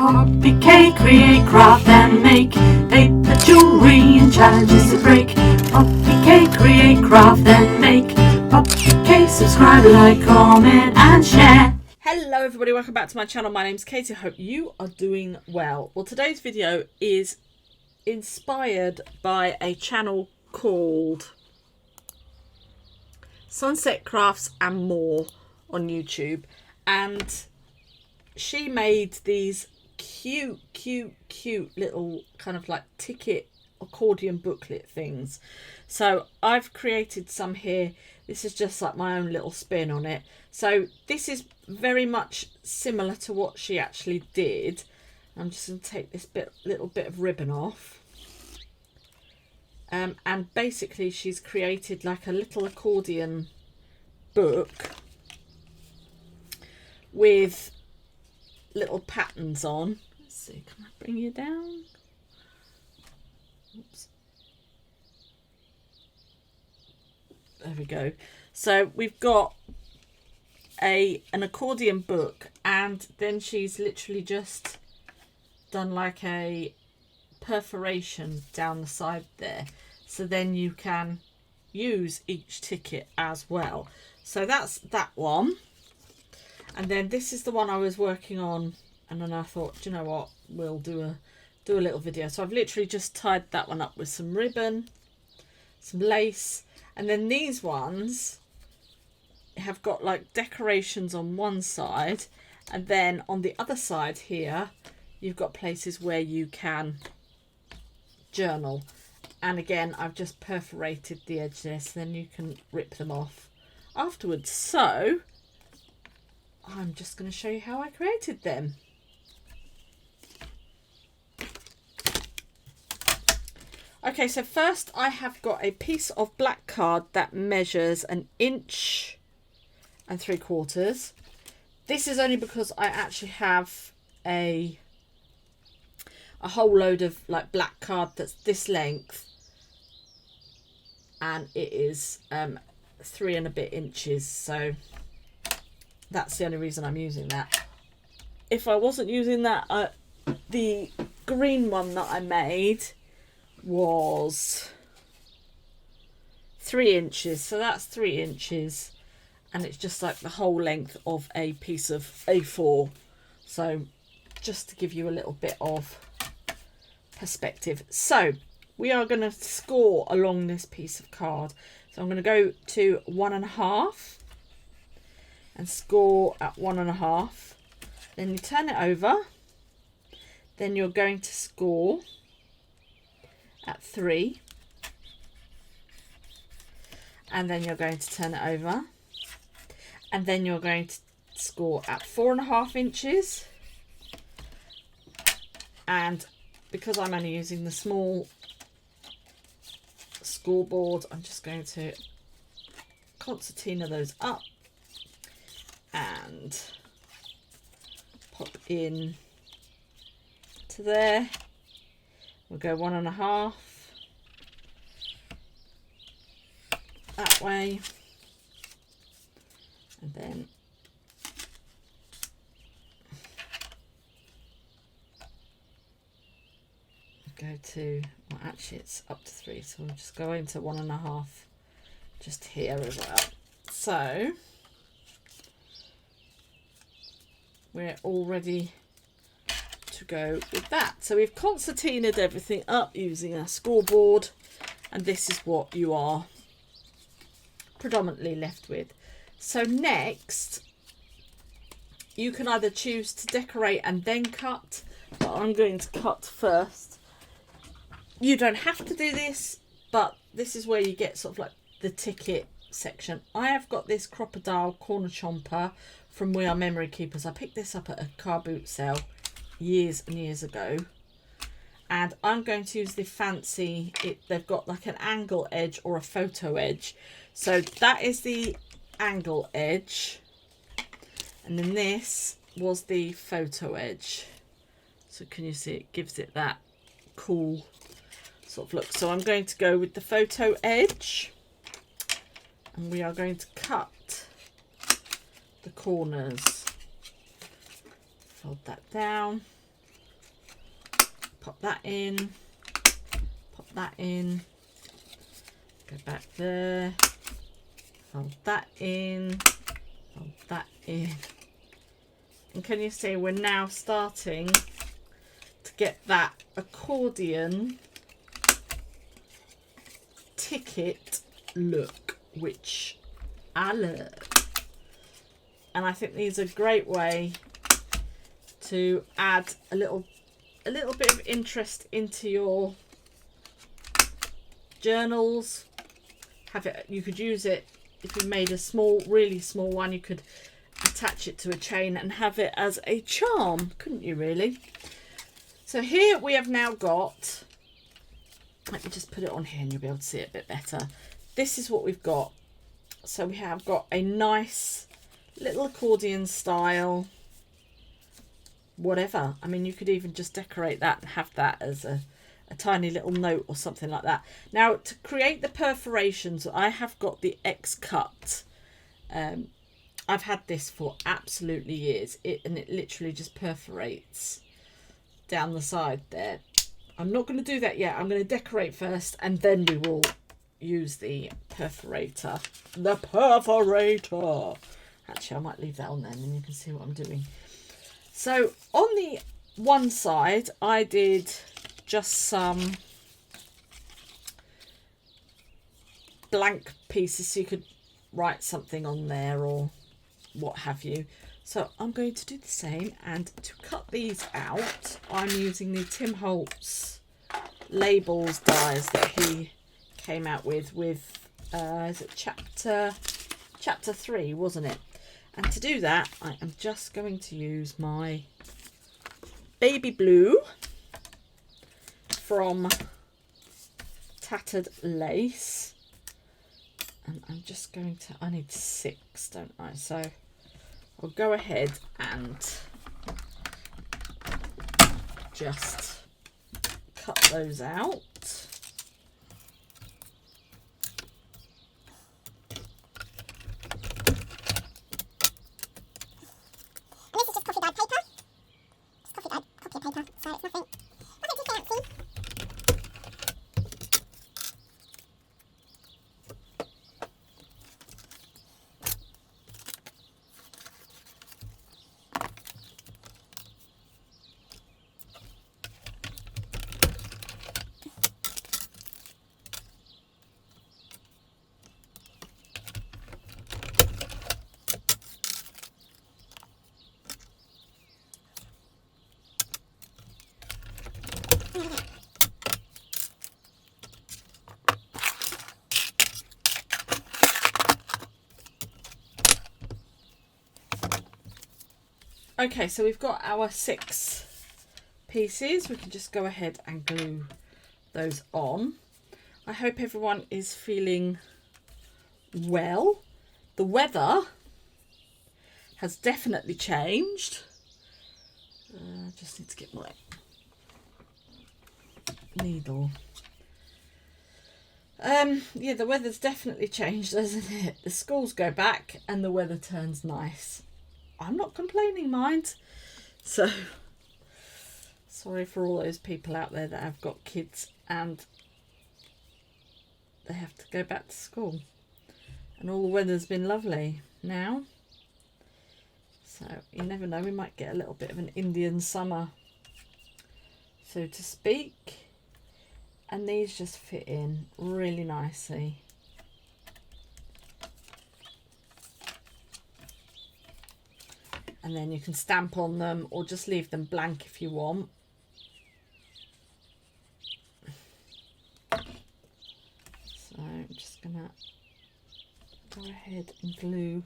PoppyK, create, craft and make paper jewelry and challenges to break. PoppyK, create, craft and make. PoppyK, subscribe, like, comment and share. Hello everybody, welcome back to my channel. My name's Katie. I hope you are doing well. Well, today's video is inspired by a channel called Sunset Crafts and More on YouTube, and she made these cute little kind of like ticket accordion booklet things. So I've created some here. This is just like my own little spin on it. So this is very much similar to what she actually did. I'm just going to take this little bit of ribbon off. And basically she's created like a little accordion book with little patterns on. Let's see, can I bring you down? Oops. There we go. So we've got an accordion book, and then she's literally just done like a perforation down the side there, so then you can use each ticket as well. So that's that one. And then this is the one I was working on, and then I thought, do you know what, we'll do a little video. So I've literally just tied that one up with some ribbon, some lace, and then these ones have got like decorations on one side, and then on the other side here you've got places where you can journal. And again, I've just perforated the edge there, so then you can rip them off afterwards. So I'm just going to show you how I created them. Okay, so first I have got a piece of black card that measures 1 3/4 inches. This is only because I actually have a whole load of like black card that's this length, and it is 3 and a bit inches, so that's the only reason I'm using that. If I wasn't using that, the green one that I made was 3 inches, so that's 3 inches, and it's just like the whole length of a piece of A4. So just to give you a little bit of perspective. So we are going to score along this piece of card. So I'm going to go to 1.5 and score at 1.5. Then you turn it over. Then you're going to score at 3. And then you're going to turn it over. And then you're going to score at 4.5 inches. And because I'm only using the small scoreboard, I'm just going to concertina those up and pop in to there. We'll go 1.5 that way, and then go to, well actually it's up to 3, so we'll just go into 1.5 just here as well. So we're all ready to go with that. So we've concertinaed everything up using our scoreboard, and this is what you are predominantly left with. So next you can either choose to decorate and then cut, but I'm going to cut first. You don't have to do this, but this is where you get sort of like the ticket section. I have got this crocodile corner chomper from We Are Memory Keepers. I picked this up at a car boot sale years and years ago, and I'm going to use the fancy, they've got like an angle edge or a photo edge. So that is the angle edge, and then this was the photo edge. So can you see it gives it that cool sort of look. So I'm going to go with the photo edge, and we are going to cut the corners. Fold that down. Pop that in, pop that in, go back there, fold that in, fold that in. And can you see we're now starting to get that accordion ticket look, which I love. And I think these are a great way to add a little bit of interest into your journals. Have it, you could use it if you made a small, really small one, you could attach it to a chain and have it as a charm, couldn't you really? So here we have now got, let me just put it on here and you'll be able to see it a bit better. This is what we've got. So we have got a nice little accordion style whatever. I mean, you could even just decorate that and have that as a tiny little note or something like that. Now, to create the perforations, I have got the X-Cut. I've had this for absolutely years. It literally just perforates down the side there. I'm not going to do that yet. I'm going to decorate first and then we will use the perforator. The perforator. Actually, I might leave that on there and then you can see what I'm doing. So on the one side, I did just some blank pieces so you could write something on there or what have you. So I'm going to do the same, and to cut these out, I'm using the Tim Holtz labels dies that he came out with is it chapter 3, wasn't it? And to do that, I am just going to use my baby blue from Tattered Lace. And I'm just going to, I need 6, don't I? So I'll go ahead and just cut those out. Okay, so we've got our 6 pieces. We can just go ahead and glue those on. I hope everyone is feeling well. The weather has definitely changed. I just need to get my needle. Yeah, the weather's definitely changed, hasn't it? The schools go back and the weather turns nice. I'm not complaining, mind. So, sorry for all those people out there that have got kids and they have to go back to school. And all the weather's been lovely now. So, you never know, we might get a little bit of an Indian summer, so to speak. And these just fit in really nicely. And then you can stamp on them or just leave them blank if you want. So I'm just gonna go ahead and glue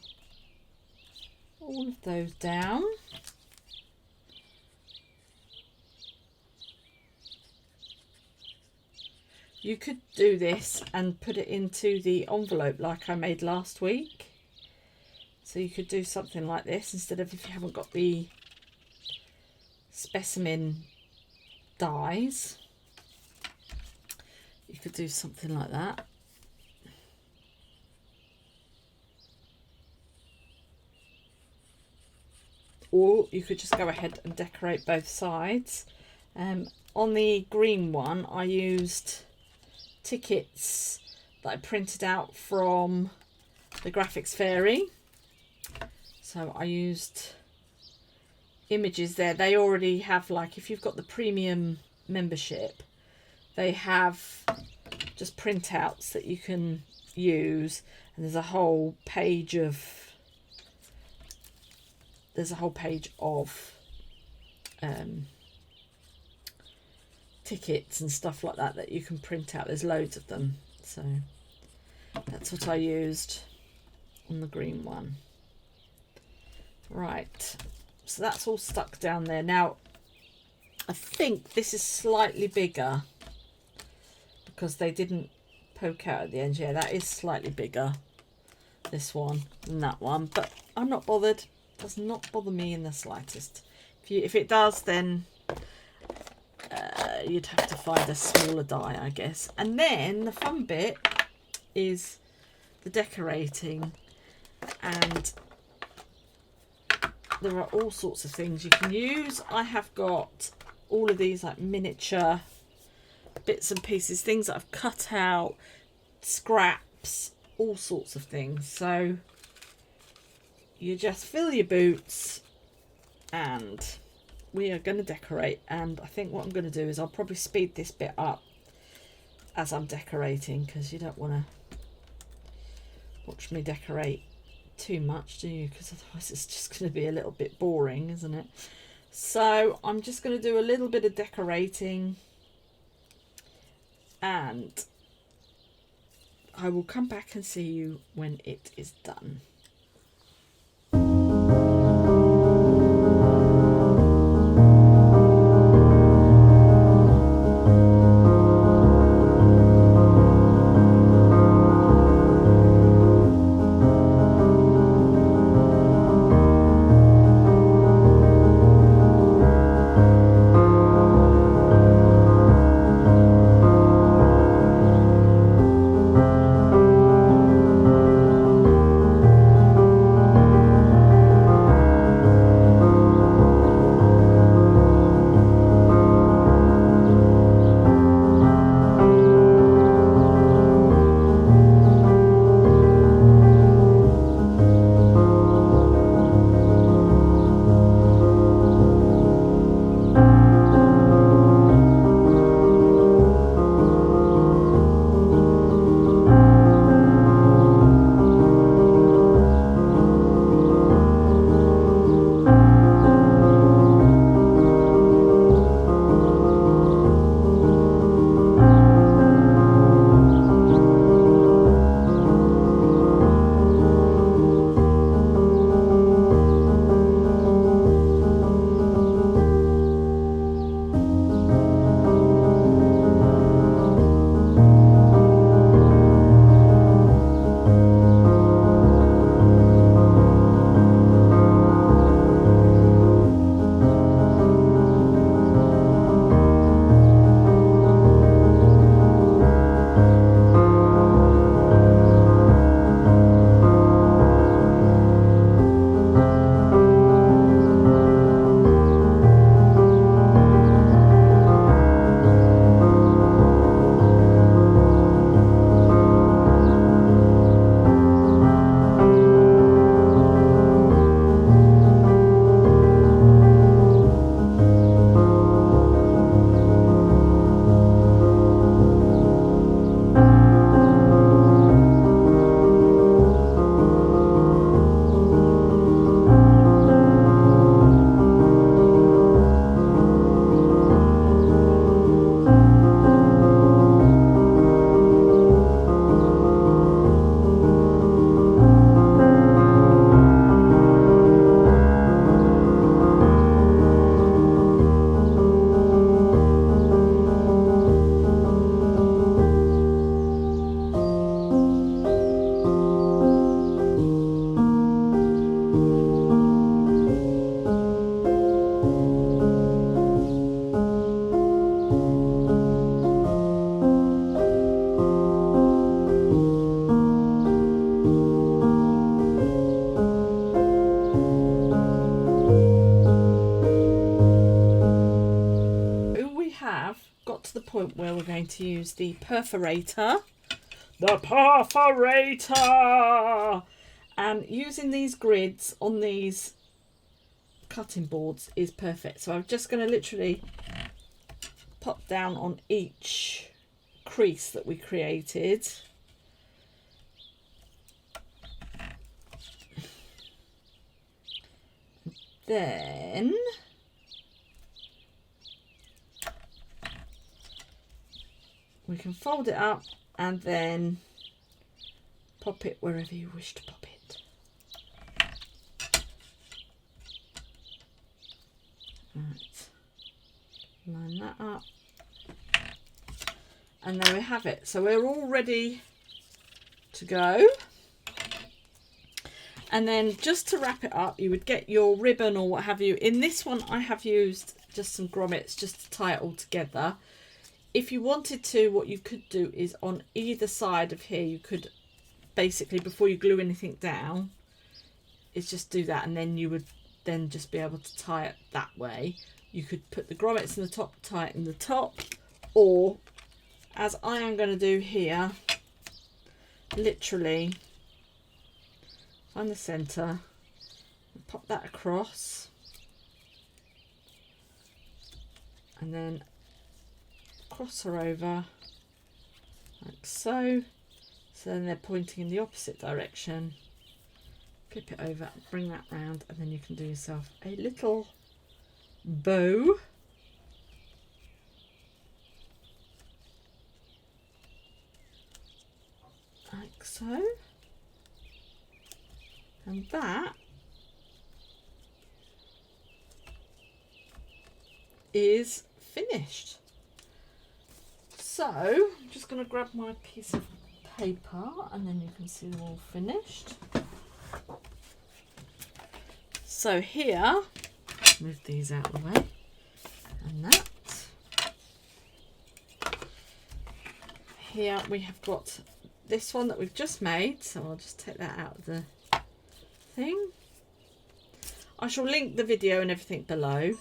all of those down. You could do this and put it into the envelope like I made last week. So you could do something like this instead of, if you haven't got the specimen dies, you could do something like that. Or you could just go ahead and decorate both sides. on the green one, I used tickets that I printed out from the Graphics Fairy. So I used images there. They already have, like, if you've got the premium membership, they have just printouts that you can use, and there's a whole page of tickets and stuff like that you can print out. There's loads of them, so that's what I used on the green one. Right, so that's all stuck down there. Now I think this is slightly bigger because they didn't poke out at the end. Yeah, that is slightly bigger, this one, than that one, but I'm not bothered. It does not bother me in the slightest. If it does, then you'd have to find a smaller die, I guess. And then the fun bit is the decorating, and there are all sorts of things you can use. I have got all of these like miniature bits and pieces, things that I've cut out, scraps, all sorts of things. So you just fill your boots and we are going to decorate. And I think what I'm going to do is I'll probably speed this bit up as I'm decorating, because you don't want to watch me decorate too much, do you? Because otherwise it's just going to be a little bit boring, isn't it? So I'm just going to do a little bit of decorating, and I will come back and see you when it is done. got to the point where we're going to use the perforator. The perforator! And using these grids on these cutting boards is perfect. So I'm just going to literally pop down on each crease that we created. Then we can fold it up and then pop it wherever you wish to pop it. Right, line that up, and there we have it. So we're all ready to go. And then just to wrap it up, you would get your ribbon or what have you. In this one, I have used just some grommets just to tie it all together. If you wanted to, what you could do is on either side of here, you could basically, before you glue anything down, is just do that, and then you would then just be able to tie it that way. You could put the grommets in the top, tie it in the top, or as I am going to do here, literally find the centre and pop that across, and then cross her over like so. So then they're pointing in the opposite direction. Flip it over, bring that round, and then you can do yourself a little bow. Like so. And that is finished. So I'm just going to grab my piece of paper and then you can see them all finished. So here, move these out of the way, and that. Here we have got this one that we've just made, so I'll just take that out of the thing. I shall link the video and everything below.